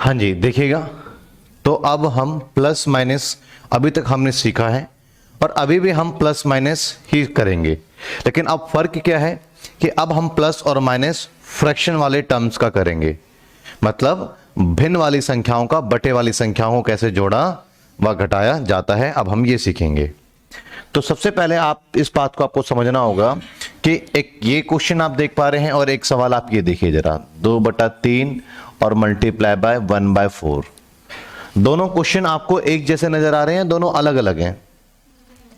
हाँ जी, देखिएगा। तो अब हम प्लस माइनस अभी तक हमने सीखा है और अभी भी हम प्लस माइनस ही करेंगे, लेकिन अब फर्क क्या है कि अब हम प्लस और माइनस फ्रैक्शन वाले टर्म्स का करेंगे। मतलब भिन्न वाली संख्याओं का बटे वाली संख्याओं को कैसे जोड़ा व घटाया जाता है, अब हम ये सीखेंगे। तो सबसे पहले आप इस बात को आपको समझना होगा कि एक ये क्वेश्चन आप देख पा रहे हैं और एक सवाल आप ये देखिए जरा, 2/3 और मल्टीप्लाई बाय 1/4। दोनों क्वेश्चन आपको एक जैसे नजर आ रहे हैं, दोनों अलग अलग हैं।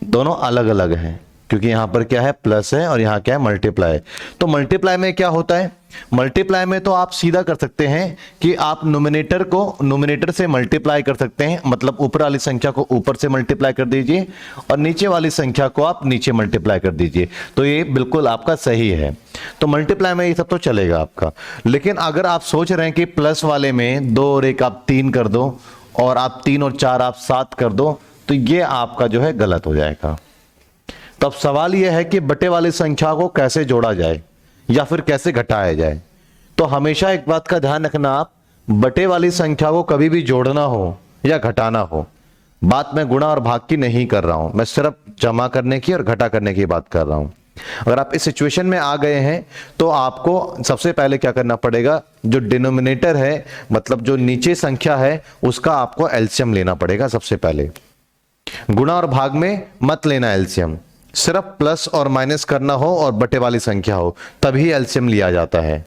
दोनों अलग अलग हैं क्योंकि यहां पर क्या है, प्लस है और यहां क्या है, मल्टीप्लाई। तो मल्टीप्लाई में क्या होता है, मल्टीप्लाई में तो आप सीधा कर सकते हैं कि आप नोमिनेटर को नोमिनेटर से मल्टीप्लाई कर सकते हैं, मतलब ऊपर वाली संख्या को ऊपर से मल्टीप्लाई कर दीजिए और नीचे वाली संख्या को आप नीचे मल्टीप्लाई कर दीजिए। तो ये बिल्कुल आपका सही है। तो मल्टीप्लाई में ये सब तो चलेगा आपका। लेकिन अगर आप सोच रहे हैं कि प्लस वाले में 2 और 1 आप 3 कर दो और आप 3 और 4 आप 7 कर दो, तो ये आपका जो है गलत हो जाएगा। तो अब सवाल यह है कि बटे वाली संख्या को कैसे जोड़ा जाए या फिर कैसे घटाया जाए। तो हमेशा एक बात का ध्यान रखना, आप बटे वाली संख्या को कभी भी जोड़ना हो या घटाना हो, बात मैं गुणा और भाग की नहीं कर रहा हूं, मैं सिर्फ जमा करने की और घटा करने की बात कर रहा हूं। अगर आप इस सिचुएशन में आ गए हैं तो आपको सबसे पहले क्या करना पड़ेगा, जो डिनोमिनेटर है मतलब जो नीचे संख्या है उसका आपको एलसीएम लेना पड़ेगा। सबसे पहले गुणा और भाग में मत लेना एलसीएम, सिर्फ प्लस और माइनस करना हो और बटे वाली संख्या हो तभी एलसीएम लिया जाता है।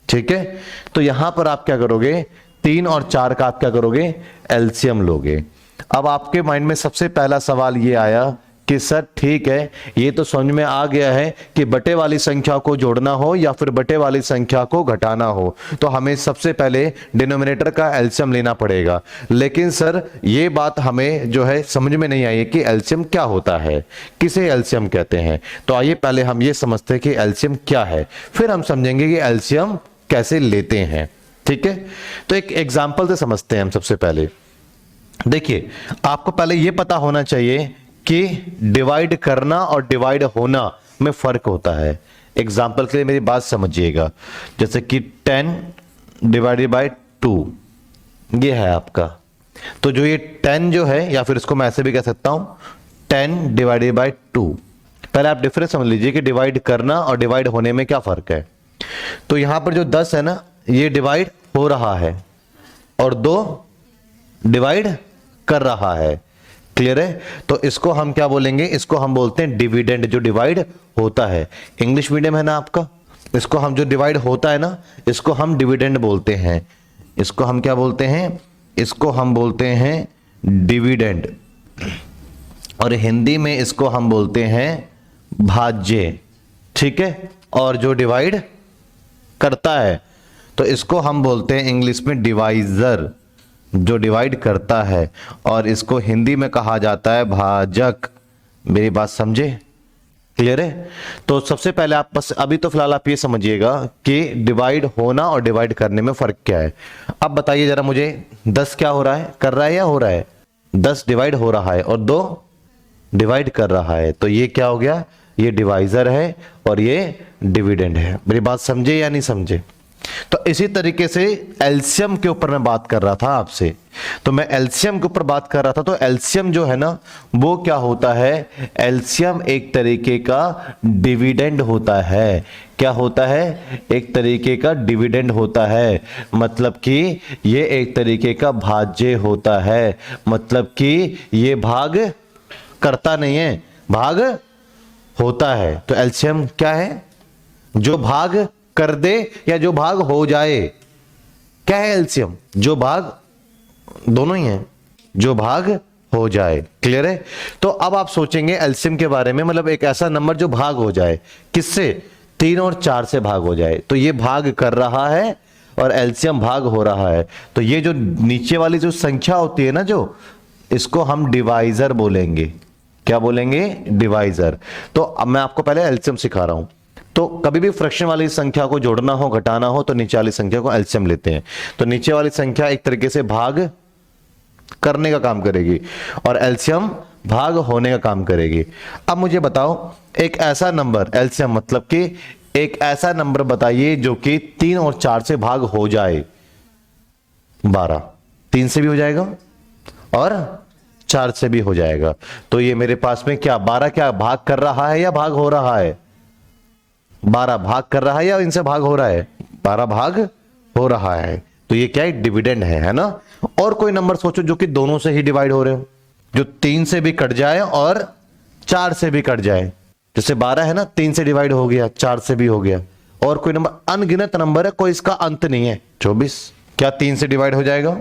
ठीक है, तो यहां पर आप क्या करोगे, 3 और 4 का आप क्या करोगे, एलसीएम लोगे। अब आपके माइंड में सबसे पहला सवाल ये आया कि सर ठीक है, ये तो समझ में आ गया है कि बटे वाली संख्या को जोड़ना हो या फिर बटे वाली संख्या को घटाना हो तो हमें सबसे पहले डिनोमिनेटर का एलसीएम लेना पड़ेगा। लेकिन सर ये बात हमें जो है समझ में नहीं आई कि एलसीएम क्या होता है, किसे एलसीएम कहते हैं। तो आइए पहले हम ये समझते हैं कि एलसीएम क्या है, फिर हम समझेंगे कि एलसीएम कैसे लेते हैं। ठीक है, तो एक एग्जाम्पल से समझते हैं हम। सबसे पहले देखिए, आपको पहले यह पता होना चाहिए कि डिवाइड करना और डिवाइड होना में फर्क होता है। एग्जाम्पल के लिए मेरी बात समझिएगा, जैसे कि 10 डिवाइडेड बाय 2 ये है आपका। तो जो ये 10 जो है, या फिर इसको मैं ऐसे भी कह सकता हूं 10 डिवाइडेड बाय 2। पहले आप डिफरेंस समझ लीजिए कि डिवाइड करना और डिवाइड होने में क्या फर्क है। तो यहां पर जो 10 है ना, ये डिवाइड हो रहा है और 2 डिवाइड कर रहा है। क्लियर है, तो इसको हम क्या बोलेंगे, इसको हम बोलते हैं डिविडेंड, जो डिवाइड होता है। इंग्लिश मीडियम है ना आपका, इसको हम जो डिवाइड होता है ना, इसको हम डिविडेंड बोलते हैं। इसको हम क्या बोलते हैं, इसको हम बोलते हैं डिविडेंड, और हिंदी में इसको हम बोलते हैं भाज्य। ठीक है, और जो डिवाइड करता है तो इसको हम बोलते हैं इंग्लिश में डिवाइजर, जो डिवाइड करता है, और इसको हिंदी में कहा जाता है भाजक। मेरी बात समझे, क्लियर है। तो सबसे पहले आप बस अभी तो फिलहाल आप ये समझिएगा कि डिवाइड होना और डिवाइड करने में फर्क क्या है। अब बताइए जरा मुझे, 10 क्या हो रहा है, कर रहा है या हो रहा है, 10 डिवाइड हो रहा है और 2 डिवाइड कर रहा है, तो ये क्या हो गया, ये डिवाइजर है और ये डिविडेंड है। मेरी बात समझे या नहीं समझे। तो इसी तरीके से एलसीएम के ऊपर मैं बात कर रहा था आपसे, तो मैं एलसीएम के ऊपर बात कर रहा था। तो एलसीएम जो है ना, वो क्या होता है, एलसीएम एक तरीके का डिविडेंड होता है। क्या होता है, एक तरीके का डिविडेंड होता है, मतलब कि ये एक तरीके का भाज्य होता है, मतलब कि ये भाग करता नहीं है, भाग होता है। तो एलसीएम क्या है, जो भाग कर दे या जो भाग हो जाए। क्या है एलसीएम, जो भाग, दोनों ही है, जो भाग हो जाए। क्लियर है। तो अब आप सोचेंगे एलसीएम के बारे में, मतलब एक ऐसा नंबर जो भाग हो जाए, किससे, 3 और 4 से भाग हो जाए। तो ये भाग कर रहा है और एलसीएम भाग हो रहा है। तो ये जो नीचे वाली जो संख्या होती है ना, जो इसको हम डिवाइजर बोलेंगे। क्या बोलेंगे, डिवाइजर। तो अब मैं आपको पहले एलसीएम सिखा रहा हूं। तो कभी भी फ्रैक्शन वाली संख्या को जोड़ना हो, घटाना हो, तो नीचे वाली संख्या को एलसीएम लेते हैं। तो नीचे वाली संख्या एक तरीके से भाग करने का काम करेगी और एलसीएम भाग होने का काम करेगी। अब मुझे बताओ एक ऐसा नंबर, एलसीएम मतलब कि एक ऐसा नंबर बताइए जो कि 3 और 4 से भाग हो जाए। 12, 3 से भी हो जाएगा और 4 से भी हो जाएगा। तो ये मेरे पास में क्या 12 क्या भाग कर रहा है या भाग हो रहा है? 12 भाग कर रहा है या इनसे भाग हो रहा है? 12 भाग हो रहा है। तो ये क्या है? डिविडेंड है ना। और कोई नंबर सोचो जो कि दोनों से ही डिवाइड हो रहे हो, जो 3 से भी कट जाए और 4 से भी कट जाए। जैसे 12 है ना, 3 से डिवाइड हो गया, 4 से भी हो गया। और कोई नंबर अनगिनत नंबर है, कोई इसका अंत नहीं है। 24 क्या 3 से डिवाइड हो जाएगा?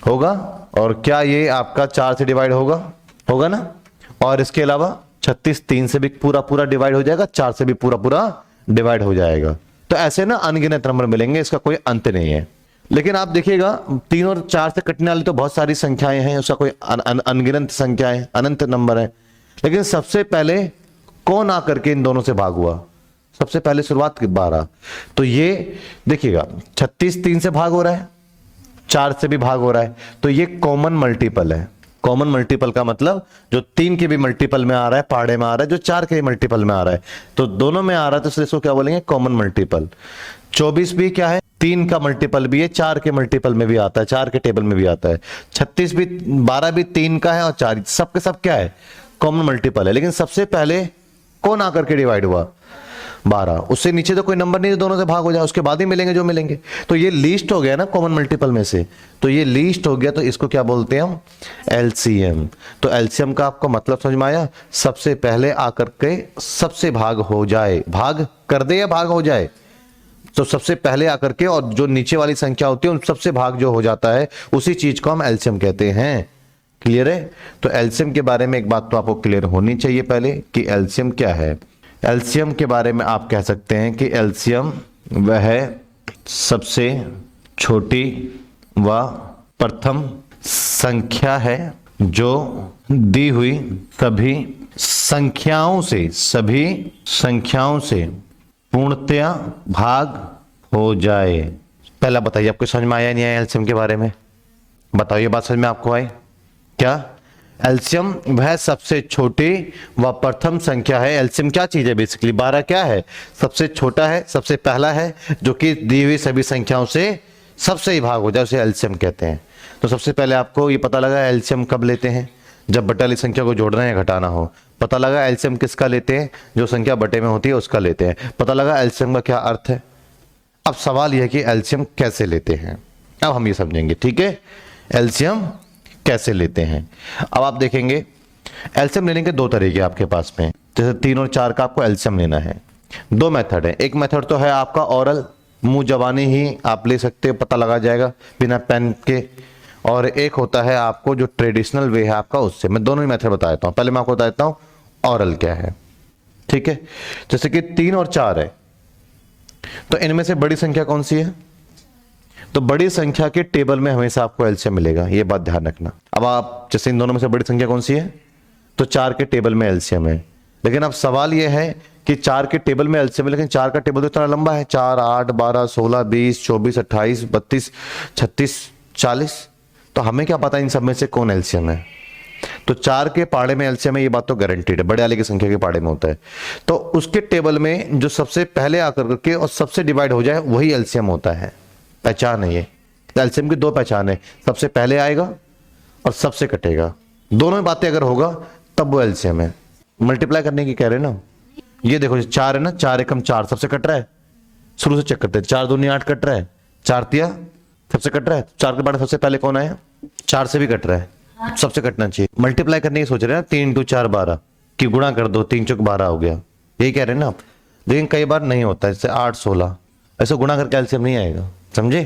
होगा। और क्या ये आपका 4 से डिवाइड होगा? होगा ना। और इसके अलावा 36 3 से भी पूरा पूरा डिवाइड हो जाएगा, 4 से भी पूरा पूरा डिवाइड हो जाएगा। तो ऐसे ना अनगिनत नंबर मिलेंगे, इसका कोई अंत नहीं है। लेकिन आप देखिएगा 3 और 4 से कटने वाली तो बहुत सारी संख्याएं हैं, उसका कोई अनगिनत संख्याएं, अनंत नंबर है। लेकिन सबसे पहले कौन आकर के इन दोनों से भाग हुआ? सबसे पहले शुरुआत की 12। तो ये देखिएगा 36 3 से भाग हो रहा है, 4 से भी भाग हो रहा है। तो ये कॉमन मल्टीपल है। कॉमन मल्टीपल का मतलब जो 3 के भी मल्टीपल में आ रहा है, पहाड़े में आ रहा है, जो 4 के मल्टीपल में आ रहा है, तो दोनों में आ रहा है, तो इसलिए इसको क्या बोलेंगे? Common multiple. 24 भी क्या है? 3 का मल्टीपल भी है, 4 के मल्टीपल में भी आता है, 4 के टेबल में भी आता है। 36 भी, 12 भी 3 का है और 4, सबके सब क्या है? कॉमन मल्टीपल है। लेकिन सबसे पहले कौन आकर के डिवाइड हुआ? 12। उससे नीचे तो कोई नंबर नहीं, दोनों से भाग हो जाए, उसके बाद ही मिलेंगे जो मिलेंगे। तो ये लीस्ट हो गया ना कॉमन मल्टीपल में से, तो ये लीस्ट हो गया, तो इसको क्या बोलते हैं हम? एलसीएम। तो एलसीएम का आपको मतलब समझ में आया? सबसे पहले आकर के सबसे भाग हो जाए, भाग कर दे या भाग हो जाए। तो सबसे पहले आकर के और जो नीचे वाली संख्या होती है उन सबसे भाग जो हो जाता है, उसी चीज को हम एलसीएम कहते हैं। क्लियर है? तो एलसीएम के बारे में एक बात तो आपको क्लियर होनी चाहिए पहले कि एलसीएम क्या है। एलसीएम के बारे में आप कह सकते हैं कि एलसीएम वह सबसे छोटी व प्रथम संख्या है जो दी हुई सभी संख्याओं से पूर्णतया भाग हो जाए। पहला बताइए, आपको समझ में आया नहीं आया एलसीएम के बारे में? बताइए, बात समझ में आपको आई क्या? एलसीएम वह सबसे छोटी व प्रथम संख्या है। एलसीएम क्या चीज है? बेसिकली 12 क्या है? सबसे छोटा है, सबसे पहला है, जो कि दी हुई सभी संख्याओं से सबसे ही भाग हो जाए, उसे एलसीएम कहते हैं। तो सबसे पहले आपको ये पता लगा एलसीएम कब लेते हैं? जब बटे वाली संख्या को जोड़ना या घटाना हो। पता लगा एलसीएम किसका लेते हैं? जो संख्या बटे में होती है उसका लेते हैं। पता लगा एलसीएम का क्या अर्थ है। अब सवाल यह है कि एलसीएम कैसे लेते हैं, अब हम ये समझेंगे। ठीक है, एलसीएम कैसे लेते हैं। अब आप देखेंगे एलसीएम लेने के दो तरीके आपके पास में। जैसे 3 और 4 का आपको एलसीएम लेना है, दो मेथड है। एक मेथड तो है आपका ओरल, मुंह जबानी ही आप ले सकते हो, पता लगा जाएगा बिना पेन के। और एक होता है आपको जो ट्रेडिशनल वे है आपका, उससे। मैं दोनों ही मेथड बता देता हूं। पहले मैं आपको बता देता हूं ओरल क्या है। ठीक है, जैसे कि 3 और 4 है, तो इनमें से बड़ी संख्या कौन सी है? तो बड़ी संख्या के टेबल में हमेशा आपको एलसीएम मिलेगा, ये बात ध्यान रखना। अब आप जैसे इन दोनों में से बड़ी संख्या कौन सी है? तो 4 के टेबल में एलसीएम है। लेकिन अब सवाल यह है कि 4 के टेबल में एलसीएम है, लेकिन 4 का टेबल तो इतना लंबा है, 4 8 12 16 20 24 28 32 36 40। तो हमें क्या पता इन सब में से कौन एलसीएम है? तो 4 के पाड़े में एलसीएम है, ये बात तो गारंटीड है, बड़े वाले की संख्या के पाड़े में होता है। तो उसके टेबल में जो सबसे पहले आकर के और सबसे डिवाइड हो जाए वही एलसीएम होता है। पहचान है ये। एलसीएम की दो पहचान है, सबसे पहले आएगा और सबसे कटेगा। दोनों बातें अगर होगा तब वो एलसीएम है। मल्टीप्लाई करने की कह रहे हैं ना। ये देखो 4 है ना, 4 एकम 4 सबसे कट रहा है, शुरू से चेक करते हैं। 4 दूनी 8 कट रहा है, 4 तिया सबसे कट रहा है। 4 के बाद सबसे पहले कौन आया? 4 से भी कट रहा है, सबसे कटना चाहिए। मल्टीप्लाई करने की सोच रहे हैं ना, 3 × 4 12 की गुणा कर दो, 3 × 12 हो गया, यही कह रहे हैं ना आप। लेकिन कई बार नहीं होता, जैसे 8 16 ऐसे गुणा करके एलसीएम नहीं आएगा, समझे?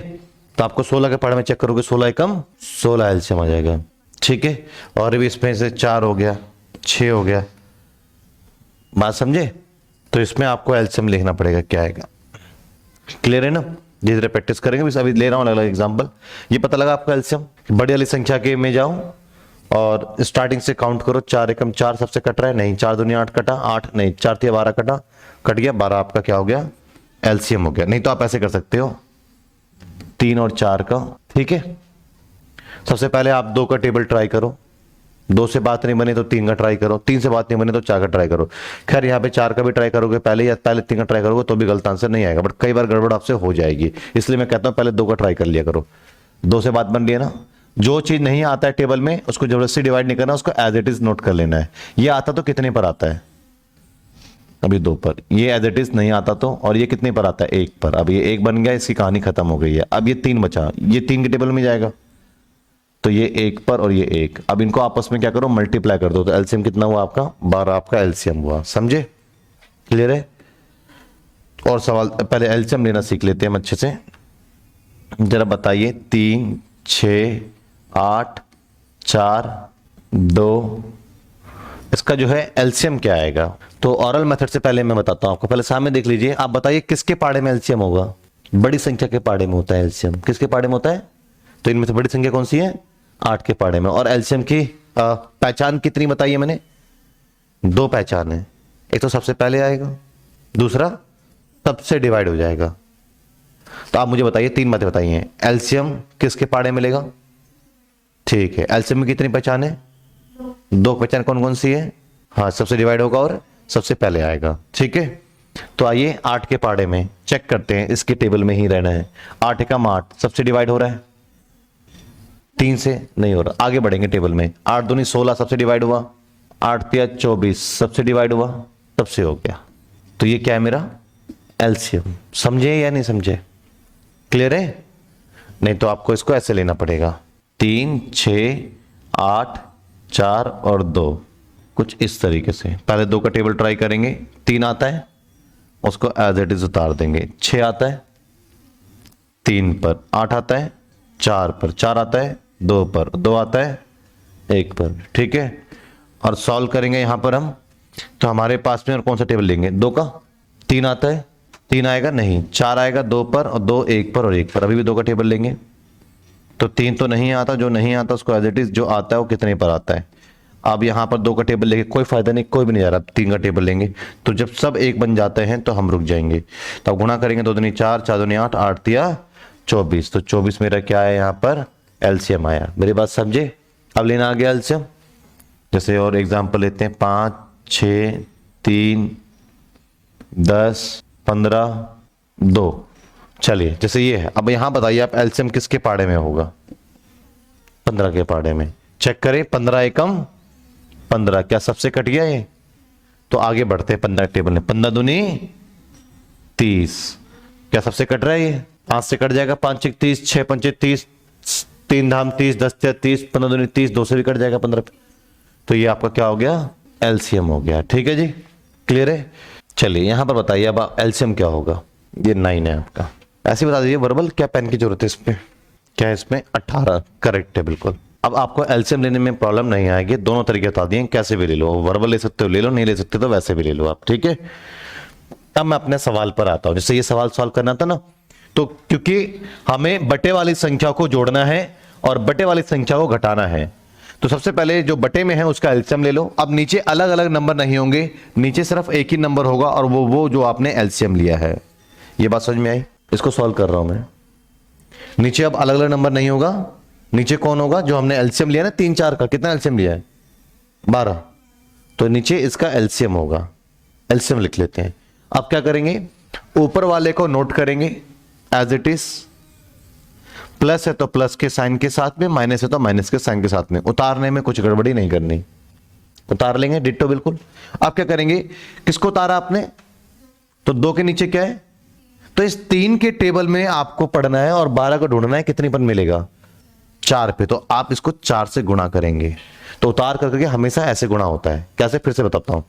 तो आपको 16 के पाड़े में चेक करोगे, 16 एकम 16 एलसीएम आ जाएगा। ठीक है, और भी इसमें से 4 हो गया, 6 हो गया, बात समझे? तो इसमें आपको एलसीएम लिखना पड़ेगा, क्या आएगा। क्लियर है ना? धीरे धीरे प्रैक्टिस करेंगे, अभी ले रहा हूं अलग अलग एग्जाम्पल। ये पता लगा आपका एलसीएम। बड़ी वाली संख्या के में जाओ और स्टार्टिंग से काउंट करो। 4 एकम 4 सबसे कट रहा है, नहीं। 4 दूनी 8 कटा, 8 नहीं। 4 तिया 12 कटा, कट गया, 12 आपका क्या हो गया? एलसीएम हो गया। नहीं तो आप ऐसे कर सकते हो 3 और 4 का। ठीक है, सबसे पहले आप 2 का टेबल ट्राई करो, 2 से बात नहीं बने तो 3 का ट्राई करो, 3 से बात नहीं बने तो 4 का ट्राई करो। खैर यहाँ पे 4 का भी ट्राई करोगे पहले, या पहले 3 का ट्राई करोगे तो भी गलत आंसर नहीं आएगा, बट कई बार गड़बड़ आपसे हो जाएगी, इसलिए मैं कहता हूँ पहले 2 का ट्राई कर लिया करो। 2 से बात बन रही है ना। जो चीज नहीं आता है टेबल में उसको जबरदस्ती से डिवाइड नहीं करना, उसको एज इट इज नोट कर लेना है। ये आता तो कितने पर आता है, अभी 2 पर। ये एज इट इज नहीं आता तो, और ये कितने पर आता है, 1 पर। अब ये 1 बन गया, इसकी कहानी खत्म हो गई है। अब ये 3 बचा, ये 3 के टेबल में जाएगा, तो ये 1 पर और ये 1। अब इनको आपस में क्या करो, मल्टीप्लाई कर दो, तो एलसीएम कितना हुआ आपका, 12 आपका एलसीएम हुआ। समझे, क्लियर है। और सवाल पहले एलसीएम लेना सीख लेते हैं हम अच्छे से। जरा बताइए, 3 6 8 4 2, इसका जो है एलसीएम क्या आएगा। तो ऑरल मेथड से पहले मैं बताता हूं आपको, पहले सामने देख लीजिए। आप बताइए किसके पाड़े में एलसीएम होगा, बड़ी संख्या के पाड़े में होता है एलसीएम। किसके पाड़े में होता है, तो इनमें से बड़ी संख्या कौन सी है, 8 के पाड़े में। और एलसीएम की पहचान कितनी बताई है मैंने, 2 पहचान है। एक तो सबसे पहले आएगा, दूसरा सबसे डिवाइड हो जाएगा। तो आप मुझे बताइए, 3 बातें बताइए, एलसीएम किसके पाड़े मिलेगा। ठीक है, एलसीएम में कितनी पहचान है, 2 पहचान। कौन कौन सी है, हाँ, सबसे डिवाइड होगा और सबसे पहले आएगा। ठीक है, तो आइए 8 के पाड़े में चेक करते हैं, इसके टेबल में ही रहना है। 8 एकम 8 सबसे डिवाइड हो रहा है, 3 से नहीं हो रहा। आगे बढ़ेंगे टेबल में, 8 दूनी 16 सबसे डिवाइड हुआ, 8 तिया 24 सबसे डिवाइड हुआ, सबसे हो गया। तो ये क्या है मेरा एलसीएम। समझे या नहीं समझे, क्लियर है। नहीं तो आपको इसको ऐसे लेना पड़ेगा, 3 6 8 4 और 2, कुछ इस तरीके से। पहले 2 का टेबल ट्राई करेंगे, 3 आता है उसको एज इट इज उतार देंगे, 6 आता है 3 पर, 8 आता है 4 पर, 4 आता है 2 पर, 2 आता है 1 पर। ठीक है, और सॉल्व करेंगे यहां पर हम, तो हमारे पास में और कौन सा टेबल लेंगे, 2 का। 3 आता है, 3 आएगा नहीं, 4 आएगा 2 पर और 2 1 पर और 1 पर। अभी भी 2 का टेबल लेंगे, तो 3 तो नहीं आता, जो नहीं आता उसको एज इट इज, जो आता है वो कितने पर आता है। अब यहां पर 2 का टेबल लेके कोई फायदा नहीं, कोई भी नहीं जा रहा। 3 का टेबल लेंगे, तो जब सब 1 बन जाते हैं तो हम रुक जाएंगे। तो अब गुणा करेंगे, 2 दूनी 4 4 दूनी 8 8 तिया 24, तो 24 मेरा क्या है यहाँ पर एलसीएम आया। मेरी बात समझे। अब लेना आ गया एलसीएम। जैसे और एग्जांपल लेते हैं, 5 6 3 10 15 2। चलिए, जैसे ये है। अब यहां बताइए आप एलसीएम किसके पाड़े में होगा, 15 के पाड़े में। चेक करें, 15 एकम 15, क्या सबसे कट गया ये। तो आगे बढ़ते हैं 15 टेबल में, 15 दूनी 30, क्या सबसे कट रहा है ये, 5 से कट जाएगा, 5 1 30, 6 5 30, 3 धाम 30, 10 30, 15 दूनी 30, 2 से भी कट जाएगा 15 पे। तो ये आपका क्या हो गया, एलसीएम हो गया। ठीक है जी, क्लियर है। चलिए यहां पर बताइए अब एलसीएम क्या होगा। ये 9 है आपका, ऐसे बता दीजिए वर्बल, क्या पेन की जरूरत है इसमें, क्या है इसमें 18, करेक्ट है बिल्कुल। अब आपको एलसीएम लेने में प्रॉब्लम नहीं आएगी, दोनों तरीके बता दिए, कैसे भी ले लो, वर्बल ले सकते हो ले लो, नहीं ले सकते तो वैसे भी ले लो आप। ठीक है, अब मैं अपने सवाल पर आता हूं। जैसे ये सवाल सॉल्व करना था ना, तो क्योंकि हमें बटे वाली संख्या को जोड़ना है और बटे वाली संख्या को घटाना है, तो सबसे पहले जो बटे में है उसका एलसीएम ले लो। अब नीचे अलग अलग नंबर नहीं होंगे, नीचे सिर्फ एक ही नंबर होगा और वो जो आपने एलसीएम लिया है। ये बात समझ में आई, इसको सॉल्व कर रहा हूं मैं। नीचे अब अलग अलग नंबर नहीं होगा, नीचे कौन होगा, जो हमने एलसीएम लिया ना 3 4 का, कितना एलसीएम लिया है 12, तो नीचे इसका एलसीएम होगा। एलसीएम लिख लेते हैं। अब क्या करेंगे, ऊपर वाले को नोट करेंगे एज इट इज, प्लस है तो प्लस के साइन के साथ में, माइनस है तो माइनस के साइन के साथ में। उतारने में कुछ गड़बड़ी नहीं करनी, उतार लेंगे डिट्टो बिल्कुल। अब क्या करेंगे, किसको उतारा आपने, तो 2 के नीचे क्या है, तो इस 3 के टेबल में आपको पढ़ना है और 12 को ढूंढना है, कितनी पर मिलेगा 4 पे। तो आप इसको 4 से गुणा करेंगे, तो उतार करके हमेशा ऐसे गुणा होता है। कैसे, फिर से बताता हूं।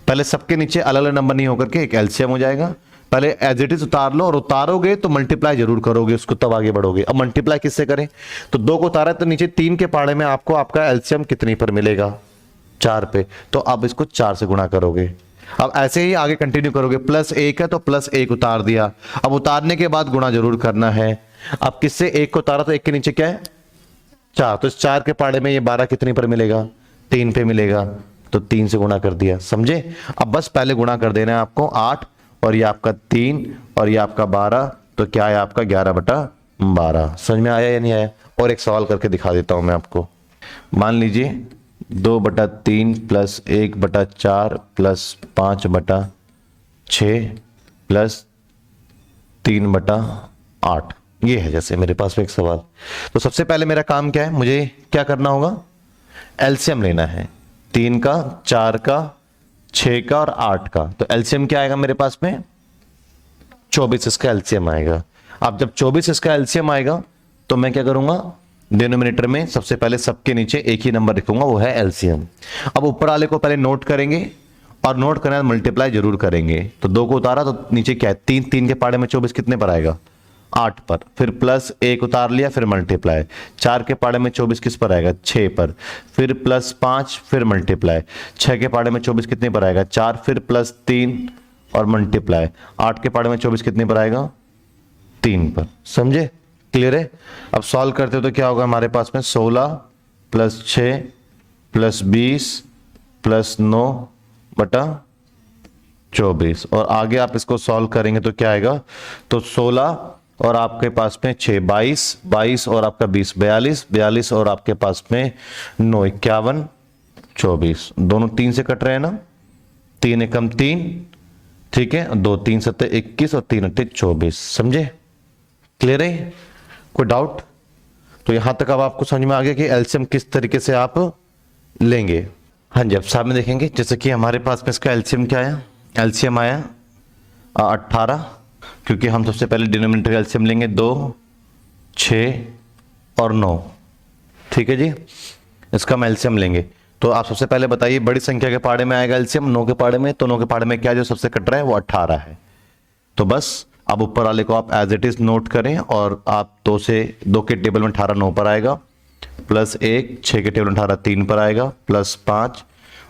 पहले सबके नीचे अलग अलग नंबर नहीं होकर के एक एलसीएम हो जाएगा। पहले एज इट इज उतार लो, और उतारोगे तो मल्टीप्लाई जरूर करोगे उसको, तब आगे बढ़ोगे। अब मल्टीप्लाई किससे करें, तो 2 को उतारा तो नीचे 3 के पाड़े में आपको आपका एलसीएम कितनी पर मिलेगा 4 पे, तो अब इसको 4 से गुणा करोगे। अब ऐसे ही आगे कंटिन्यू करोगे, +1 है तो +1 उतार दिया। अब उतारने के बाद गुणा जरूर करना है। अब किससे 1 को उतारा, तो 1 के नीचे क्या है 4, तो इस 4 के पाड़े में ये 12 कितनी पर मिलेगा 3 पे मिलेगा, तो 3 से गुणा कर दिया। समझे। अब बस पहले गुणा कर देना है आपको, 8 और ये आपका 3 और ये आपका 12, तो क्या है आपका 11/12। समझ में आया या नहीं आया। और एक सवाल करके दिखा देता हूं मैं आपको। मान लीजिए 2/3 + 1/4 + 5/6 + 3/8, ये है जैसे मेरे पास में एक सवाल। तो सबसे पहले मेरा काम क्या है, मुझे क्या करना होगा, एलसीएम लेना है 3 का, 4 का, 6 का और 8 का। तो एलसीएम क्या आएगा मेरे पास में, 24 इसका एलसीएम आएगा। अब जब 24 इसका एलसीएम आएगा तो मैं क्या करूंगा, डिनोमिनेटर में सबसे पहले सबके नीचे एक ही नंबर लिखूंगा, वो है एलसीएम। अब ऊपर वाले को पहले नोट करेंगे और नोट करना मल्टीप्लाई जरूर करेंगे। तो 2 को उतारा तो नीचे क्या है 3, 3 के पाड़े में 24 कितने पर आएगा, 8 पर। फिर प्लस 1 उतार लिया, फिर मल्टीप्लाई। 4 के पाड़े में 24 किस पर आएगा, 6 पर। फिर प्लस 5, फिर मल्टीप्लाई। 6 के पाड़े में 24 कितने पर आएगा, 4, फिर प्लस 3 और मल्टीप्लाई। 8 के पाड़े में 24 कितने पर आएगा, 3 पर। समझे, क्लियर है। अब सॉल्व करते हो तो क्या होगा हमारे पास में, 16 प्लस 6 प्लस 20 प्लस 9 बटा 24। और आगे आप इसको सॉल्व करेंगे तो क्या आएगा, तो 16 और आपके पास में 6 22, 22 और आपका 20 42, 42 और आपके पास में 9 51 24। दोनों 3 से कट रहे हैं ना, 3 एकम 3, ठीक है, 2 3 7 21 और 3 8 24। समझे, क्लियर है, कोई डाउट। तो यहां तक अब आपको समझ में आ गया कि एलसीएम किस तरीके से आप लेंगे। हाँ जी, अब सामने देखेंगे जैसे कि हमारे पास में इसका एलसीएम क्या आया, एलसीएम आया 18, क्योंकि हम सबसे पहले डिनोमिनेटर का एलसीएम लेंगे 2 6 और 9, ठीक है जी। इसका हम एलसीएम लेंगे तो आप सबसे पहले बताइए बड़ी संख्या के पाड़े में आएगा एलसीएम 9 के पाड़े में, तो 9 के पाड़े में क्या जो सबसे कट रहा है वो 18 है। तो बस अब ऊपर वाले को आप एज इट इज नोट करें और आप 2 के टेबल में 18 9 पर आएगा, प्लस 1 6 के टेबल में 18 3 पर आएगा, प्लस 5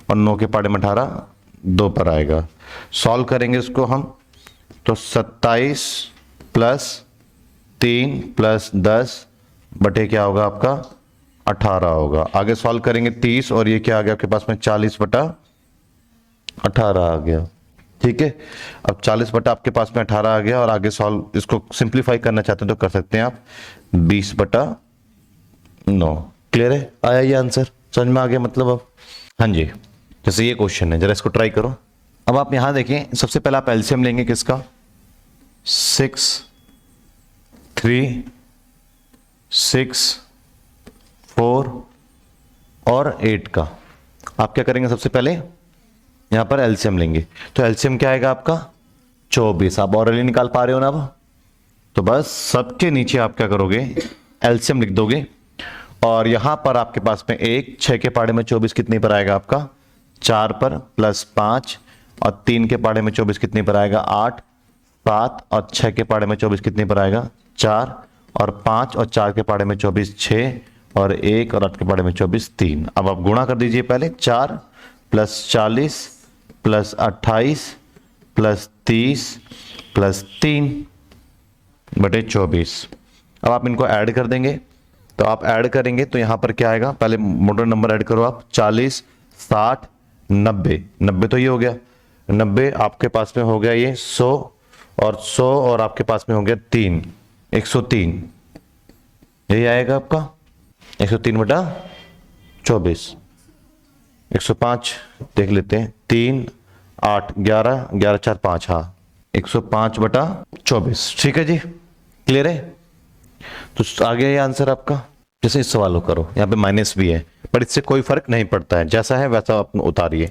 और 9 के पाड़े में 18 2 पर आएगा। सॉल्व करेंगे इसको हम तो 27 प्लस 3 प्लस 10 बटे क्या होगा आपका 18 होगा। आगे सॉल्व करेंगे 30 और ये क्या आ गया आपके पास में 40 बटा 18 आ गया, ठीक है। अब 40 बटा आपके पास में 18 आ गया और आगे सॉल्व इसको सिंप्लीफाई करना चाहते हैं तो कर सकते हैं आप 20 बटा 9। क्लियर है, आया ये आंसर, समझ में आ गया मतलब। अब हाँ जी, जैसे ये क्वेश्चन है जरा इसको ट्राई करो। अब आप यहां देखें, सबसे पहले आप एलसीएम लेंगे किसका, 6 3 6 4 और 8 का। आप क्या करेंगे, सबसे पहले यहां पर एलसीएम लेंगे। तो एलसीएम क्या आएगा आपका 24। आप ऑरली निकाल पा रहे हो ना अब, तो बस सबके नीचे आप क्या करोगे एलसीएम लिख दोगे। और यहां पर आपके पास में 1 6 के पाड़े में 24 कितने पर आएगा आपका 4 पर, प्लस 5 और 3 के पाड़े में 24 कितने पर आएगा 8, 7 और 6 के पाड़े में 24 कितने पर आएगा 4 और 5 और 4 के पाड़े में 24 6 और 1 और 8 के पाड़े में 24 3। अब आप गुणा कर दीजिए पहले, 4 प्लस 40 प्लस 28 प्लस 30 प्लस 3 बटे 24। अब आप इनको ऐड कर देंगे, तो आप ऐड करेंगे तो यहां पर क्या आएगा, पहले मोटा नंबर ऐड करो आप, 40 60 90 90 तो ये हो गया 90, आपके पास में हो गया ये 100 और 100 और आपके पास में हो गया 3 103। यही आएगा आपका 103 बटा 24। 105 देख लेते हैं, 3 8 11 11 4 5, हाँ 105 बटा 24। ठीक है जी, क्लियर है। तो आ गया ये आंसर आपका। जैसे इस सवाल को करो, यहाँ पे माइनस भी है पर इससे कोई फर्क नहीं पड़ता है, जैसा है वैसा आप उतारिए।